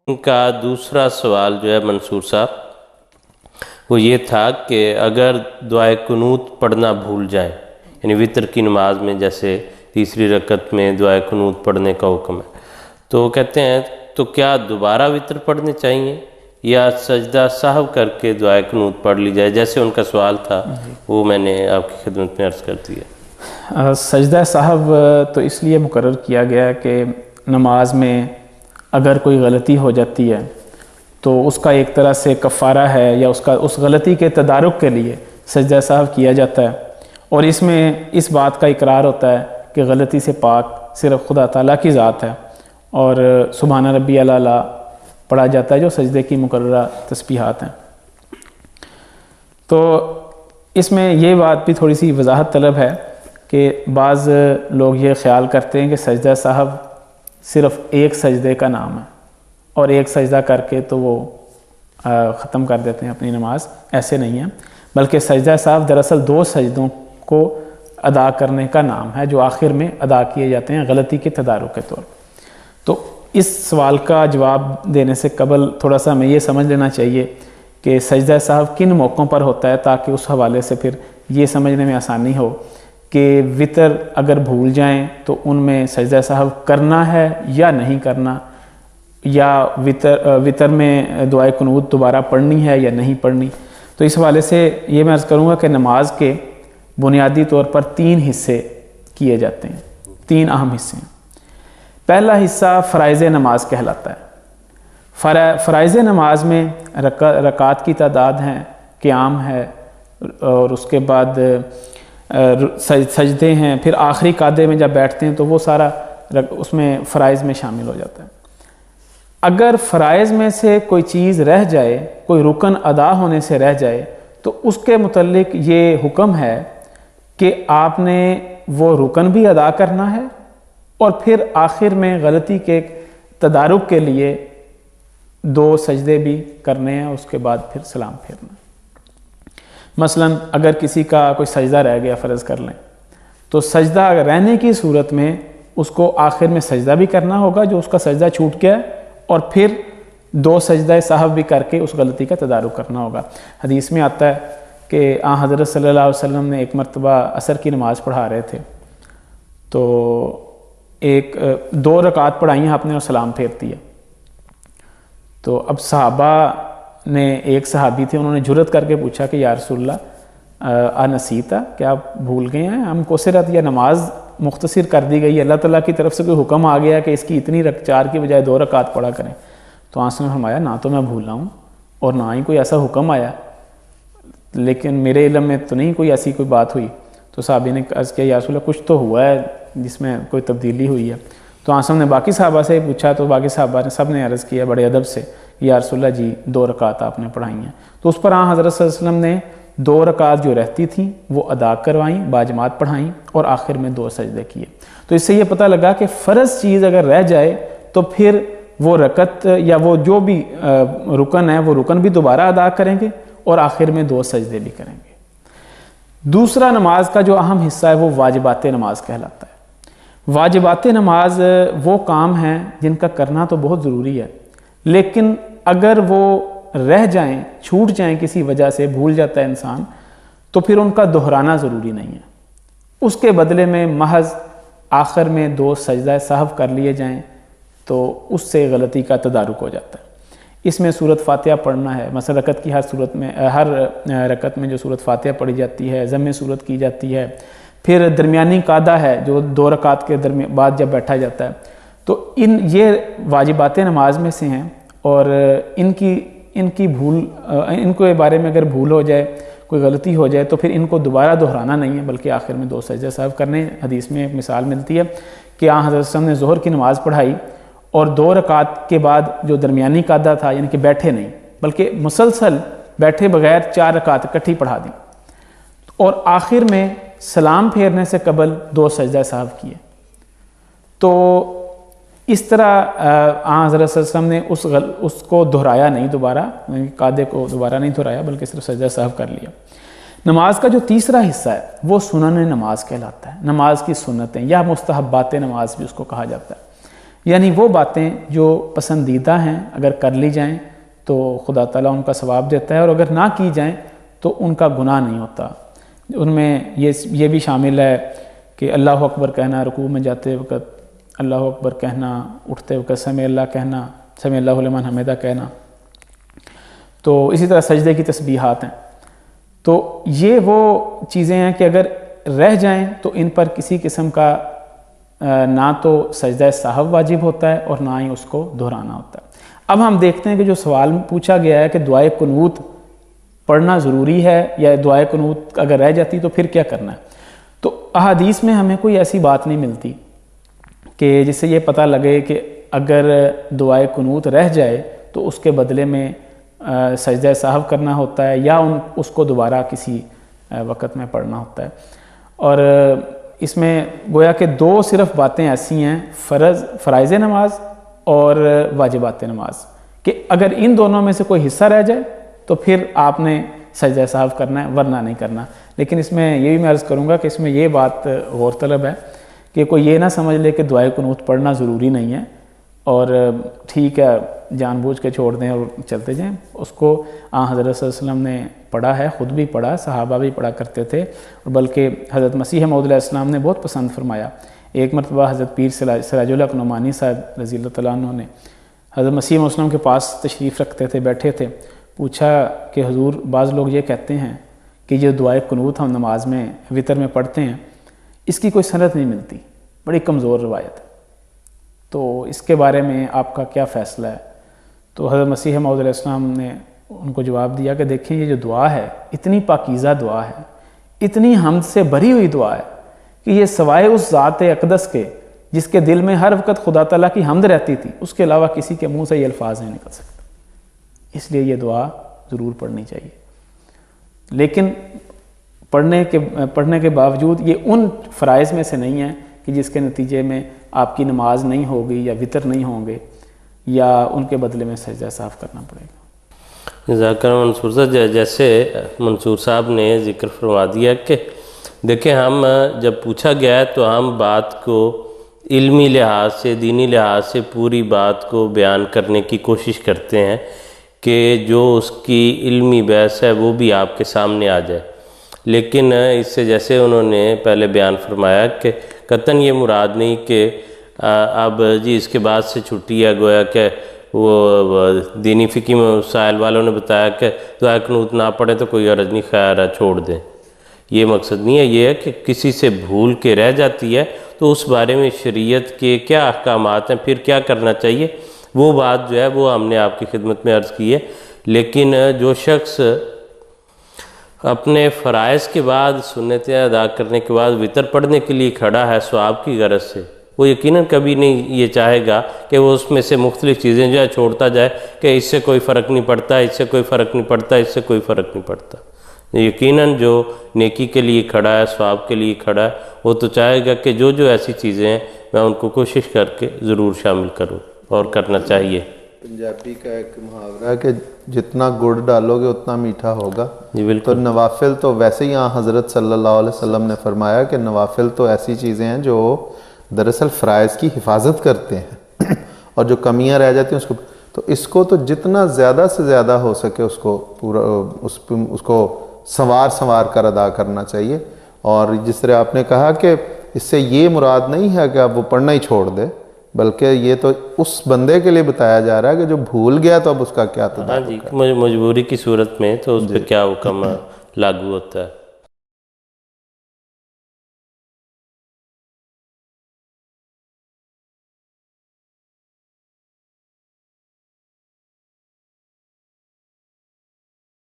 ان کا دوسرا سوال جو ہے منصور صاحب وہ یہ تھا کہ اگر دعائے قنوت پڑھنا بھول جائیں، یعنی وطر کی نماز میں جیسے تیسری رکعت میں دعائے قنوت پڑھنے کا حکم ہے، تو وہ کہتے ہیں تو کیا دوبارہ وطر پڑھنے چاہیے یا سجدہ سہو کر کے دعائے قنوت پڑھ لی جائے؟ جیسے ان کا سوال تھا وہ میں نے آپ کی خدمت میں عرض کر دیا۔ سجدہ سہو تو اس لیے مقرر کیا گیا کہ نماز میں اگر کوئی غلطی ہو جاتی ہے تو اس کا ایک طرح سے کفارہ ہے یا اس غلطی کے تدارک کے لیے سجدہ سہو کیا جاتا ہے، اور اس میں اس بات کا اقرار ہوتا ہے کہ غلطی سے پاک صرف خدا تعالیٰ کی ذات ہے، اور سبحان ربی الاعلیٰ پڑھا جاتا ہے جو سجدے کی مقررہ تسبیحات ہیں۔ تو اس میں یہ بات بھی تھوڑی سی وضاحت طلب ہے کہ بعض لوگ یہ خیال کرتے ہیں کہ سجدہ سہو صرف ایک سجدے کا نام ہے اور ایک سجدہ کر کے تو وہ ختم کر دیتے ہیں اپنی نماز۔ ایسے نہیں ہے، بلکہ سجدہ سہو دراصل دو سجدوں کو ادا کرنے کا نام ہے جو آخر میں ادا کیے جاتے ہیں غلطی کے تدارک کے طور پر۔ تو اس سوال کا جواب دینے سے قبل تھوڑا سا ہمیں یہ سمجھ لینا چاہیے کہ سجدہ سہو کن موقعوں پر ہوتا ہے، تاکہ اس حوالے سے پھر یہ سمجھنے میں آسانی ہو کہ وطر اگر بھول جائیں تو ان میں سجدہ سہو کرنا ہے یا نہیں کرنا، یا وطر میں دعائے قنوت دوبارہ پڑھنی ہے یا نہیں پڑھنی۔ تو اس حوالے سے یہ میں عرض کروں گا کہ نماز کے بنیادی طور پر 3 حصے کیے جاتے ہیں، 3 اہم حصے ہیں۔ پہلا حصہ فرائض نماز کہلاتا ہے۔ فرائض نماز میں رکعات کی تعداد ہیں، قیام ہے، اور اس کے بعد سجدے ہیں، پھر آخری قعدے میں جب بیٹھتے ہیں تو وہ سارا اس میں فرائض میں شامل ہو جاتا ہے۔ اگر فرائض میں سے کوئی چیز رہ جائے، کوئی رکن ادا ہونے سے رہ جائے، تو اس کے متعلق یہ حکم ہے کہ آپ نے وہ رکن بھی ادا کرنا ہے، اور پھر آخر میں غلطی کے تدارک کے لیے 2 سجدے بھی کرنے ہیں، اس کے بعد پھر سلام پھیرنا۔ مثلا اگر کسی کا کوئی سجدہ رہ گیا، فرض کر لیں، تو سجدہ رہنے کی صورت میں اس کو آخر میں سجدہ بھی کرنا ہوگا جو اس کا سجدہ چھوٹ گیا ہے، اور پھر 2 سجدہ سہو بھی کر کے اس غلطی کا تدارک کرنا ہوگا۔ حدیث میں آتا ہے کہ حضرت صلی اللہ علیہ وسلم نے ایک مرتبہ عصر کی نماز پڑھا رہے تھے، تو 2 رکعت پڑھائی آپ نے اور سلام پھیر دیا۔ تو اب صحابہ نے، ایک صحابی تھے، انہوں نے جرأت کر کے پوچھا کہ یا رسول اللہ انسیتا، کیا آپ بھول گئے ہیں؟ ہم کو صرف یہ نماز مختصر کر دی گئی، اللہ تعالیٰ کی طرف سے کوئی حکم آ گیا کہ اس کی اتنی 4 کی بجائے 2 رکعت پڑھا کریں۔ تو آپ نے فرمایا نہ تو میں بھولا ہوں اور نہ ہی کوئی ایسا حکم آیا، لیکن میرے علم میں تو نہیں کوئی ایسی کوئی بات ہوئی۔ تو صحابی نے عرض کیا یا رسول اللہ کچھ تو ہوا ہے جس میں کوئی تبدیلی ہوئی ہے۔ تو آسم نے باقی صحابہ سے پوچھا، تو باقی صحابہ نے سب نے عرض کیا بڑے ادب سے، یا رسول اللہ جی 2 رکعت آپ نے پڑھائی ہیں۔ تو اس پر حضرت صلی اللہ علیہ وسلم نے 2 رکعت جو رہتی تھیں وہ ادا کروائیں، باجماعت پڑھائیں، اور آخر میں 2 سجدے کیے۔ تو اس سے یہ پتہ لگا کہ فرض چیز اگر رہ جائے تو پھر وہ رکعت یا وہ جو بھی رکن ہے وہ رکن بھی دوبارہ ادا کریں گے، اور آخر میں 2 سجدے بھی کریں گے۔ دوسرا نماز کا جو اہم حصہ ہے وہ واجبات نماز کہلاتا ہے۔ واجبات نماز وہ کام ہیں جن کا کرنا تو بہت ضروری ہے، لیکن اگر وہ رہ جائیں، چھوٹ جائیں، کسی وجہ سے بھول جاتا ہے انسان، تو پھر ان کا دہرانا ضروری نہیں ہے۔ اس کے بدلے میں محض آخر میں 2 سجدہ سہو کر لیے جائیں تو اس سے غلطی کا تدارک ہو جاتا ہے۔ اس میں سورۃ فاتحہ پڑھنا ہے، مثلا رکعت کی ہر رکعت میں جو سورۃ فاتحہ پڑھی جاتی ہے، ضم سورت کی جاتی ہے، پھر درمیانی قعدہ ہے جو 2 رکعت کے بعد جب بیٹھا جاتا ہے۔ تو یہ واجبات نماز میں سے ہیں، اور ان کے بارے میں اگر بھول ہو جائے، کوئی غلطی ہو جائے، تو پھر ان کو دوبارہ دہرانا نہیں ہے، بلکہ آخر میں 2 سجدہ سہو کرنے۔ حدیث میں ایک مثال ملتی ہے کہ حضرت صلی اللہ علیہ وسلم نے ظہر کی نماز پڑھائی، اور 2 رکعت کے بعد جو درمیانی قعدہ تھا، یعنی کہ بیٹھے نہیں بلکہ مسلسل بیٹھے بغیر 4 رکعت اکٹھی پڑھا دی، اور آخر میں سلام پھیرنے سے قبل 2 سجدہ سہو کیے۔ تو اس طرح حضرت صلی اللہ علیہ وسلم نے اس کو دہرایا نہیں، دوبارہ قعدے کو دوبارہ نہیں دہرایا، بلکہ صرف سجدہ سہو کر لیا۔ نماز کا جو تیسرا حصہ ہے وہ سنن نماز کہلاتا ہے، نماز کی سنتیں یا مستحبات نماز بھی اس کو کہا جاتا ہے۔ یعنی وہ باتیں جو پسندیدہ ہیں اگر کر لی جائیں تو خدا تعالیٰ ان کا ثواب دیتا ہے، اور اگر نہ کی جائیں تو ان کا گناہ نہیں ہوتا۔ ان میں یہ بھی شامل ہے کہ اللہ اکبر کہنا، رکوع میں جاتے وقت اللہ اکبر کہنا، اٹھتے وقت سمع اللہ کہنا، سمع اللہ لمن حمدہ کہنا، تو اسی طرح سجدے کی تسبیحات ہیں۔ تو یہ وہ چیزیں ہیں کہ اگر رہ جائیں تو ان پر کسی قسم کا نہ تو سجدہ سہو واجب ہوتا ہے اور نہ ہی اس کو دہرانا ہوتا ہے۔ اب ہم دیکھتے ہیں کہ جو سوال پوچھا گیا ہے کہ دعائے قنوت پڑھنا ضروری ہے یا دعائے قنوت اگر رہ جاتی تو پھر کیا کرنا ہے، تو احادیث میں ہمیں کوئی ایسی بات نہیں ملتی کہ جس سے یہ پتہ لگے کہ اگر دعائے قنوت رہ جائے تو اس کے بدلے میں سجدہ سہو کرنا ہوتا ہے یا اس کو دوبارہ کسی وقت میں پڑھنا ہوتا ہے۔ اور اس میں گویا کہ دو صرف باتیں ایسی ہیں، فرائض نماز اور واجبات نماز، کہ اگر ان دونوں میں سے کوئی حصہ رہ جائے تو پھر آپ نے سجدہ سہو کرنا ہے ورنہ نہیں کرنا۔ لیکن اس میں یہ بھی میں عرض کروں گا کہ اس میں یہ بات غور طلب ہے کہ کوئی یہ نہ سمجھ لے کہ دعائے قنوت پڑھنا ضروری نہیں ہے اور ٹھیک ہے جان بوجھ کے چھوڑ دیں اور چلتے جائیں۔ اس کو حضرت صلی اللہ علیہ وسلم نے پڑھا ہے، خود بھی پڑھا، صحابہ بھی پڑھا کرتے تھے، اور بلکہ حضرت مسیح موعود علیہ السلام نے بہت پسند فرمایا۔ ایک مرتبہ حضرت پیر سراج الحق نعمانی صاحب رضی اللہ تعالیٰ عنہ نے حضرت مسیح علیہ السلام کے پاس تشریف رکھتے تھے، بیٹھے تھے، پوچھا کہ حضور بعض لوگ یہ کہتے ہیں کہ جو دعائے قنوت ہم نماز میں وطر میں پڑھتے ہیں اس کی کوئی سند نہیں ملتی، بڑی کمزور روایت ہے، تو اس کے بارے میں آپ کا کیا فیصلہ ہے؟ تو حضرت مسیح موعود علیہ السلام نے ان کو جواب دیا کہ دیکھیں یہ جو دعا ہے اتنی پاکیزہ دعا ہے، اتنی حمد سے بھری ہوئی دعا ہے کہ یہ سوائے اس ذات اقدس کے جس کے دل میں ہر وقت خدا تعالیٰ کی حمد رہتی تھی، اس کے علاوہ کسی کے منہ سے یہ الفاظ نہیں نکل سکتے، اس لیے یہ دعا ضرور پڑھنی چاہیے۔ لیکن پڑھنے کے باوجود یہ ان فرائض میں سے نہیں ہے کہ جس کے نتیجے میں آپ کی نماز نہیں ہوگی یا وطر نہیں ہوں گے یا ان کے بدلے میں سجدہ صاف کرنا پڑے گا۔ جزاک اللہ منصور صاحب، جیسے منصور صاحب نے ذکر فرما دیا کہ دیکھیں ہم جب پوچھا گیا ہے تو ہم بات کو علمی لحاظ سے، دینی لحاظ سے پوری بات کو بیان کرنے کی کوشش کرتے ہیں کہ جو اس کی علمی بحث ہے وہ بھی آپ کے سامنے آ جائے، لیکن اس سے جیسے انہوں نے پہلے بیان فرمایا کہ قطعاً یہ مراد نہیں کہ اب جی اس کے بعد سے چھٹی ہے، گویا کہ وہ دینی فقی مسائل والوں نے بتایا کہ دعائے قنوت نہ پڑھیں تو کوئی عرض نہیں، خیر ہے چھوڑ دیں، یہ مقصد نہیں ہے۔ یہ ہے کہ کسی سے بھول کے رہ جاتی ہے تو اس بارے میں شریعت کے کیا احکامات ہیں، پھر کیا کرنا چاہیے، وہ بات جو ہے وہ ہم نے آپ کی خدمت میں عرض کی ہے۔ لیکن جو شخص اپنے فرائض کے بعد سنتیں ادا کرنے کے بعد وطر پڑھنے کے لیے کھڑا ہے ثواب کی غرض سے، وہ یقیناً کبھی نہیں یہ چاہے گا کہ وہ اس میں سے مختلف چیزیں جو ہے چھوڑتا جائے کہ اس سے کوئی فرق نہیں پڑتا، اس سے کوئی فرق نہیں پڑتا، اس سے کوئی فرق نہیں پڑتا۔ یقیناً جو نیکی کے لیے کھڑا ہے، ثواب کے لیے کھڑا ہے، وہ تو چاہے گا کہ جو ایسی چیزیں ہیں میں ان کو کوشش کر کے ضرور شامل کروں اور کرنا چاہیے۔ پنجابی کا ایک محاورہ ہے کہ جتنا گڑ ڈالو گے اتنا میٹھا ہوگا۔ جی بالکل۔ تو نوافل تو ویسے ہی حضرت صلی اللہ علیہ وسلم نے فرمایا کہ نوافل تو ایسی چیزیں ہیں جو دراصل فرائض کی حفاظت کرتے ہیں اور جو کمیاں رہ جاتی ہیں اس کو تو جتنا زیادہ سے زیادہ ہو سکے اس کو پورا اس کو سنوار کر ادا کرنا چاہیے۔ اور جس طرح آپ نے کہا کہ اس سے یہ مراد نہیں ہے کہ آپ وہ پڑھنا ہی چھوڑ دے، بلکہ یہ تو اس بندے کے لیے بتایا جا رہا ہے کہ جو بھول گیا تو اب اس کا کیا تدارک ہے۔ ہاں جی، مجبوری کی صورت میں تو اس پہ کیا حکم لاگو ہوتا ہے۔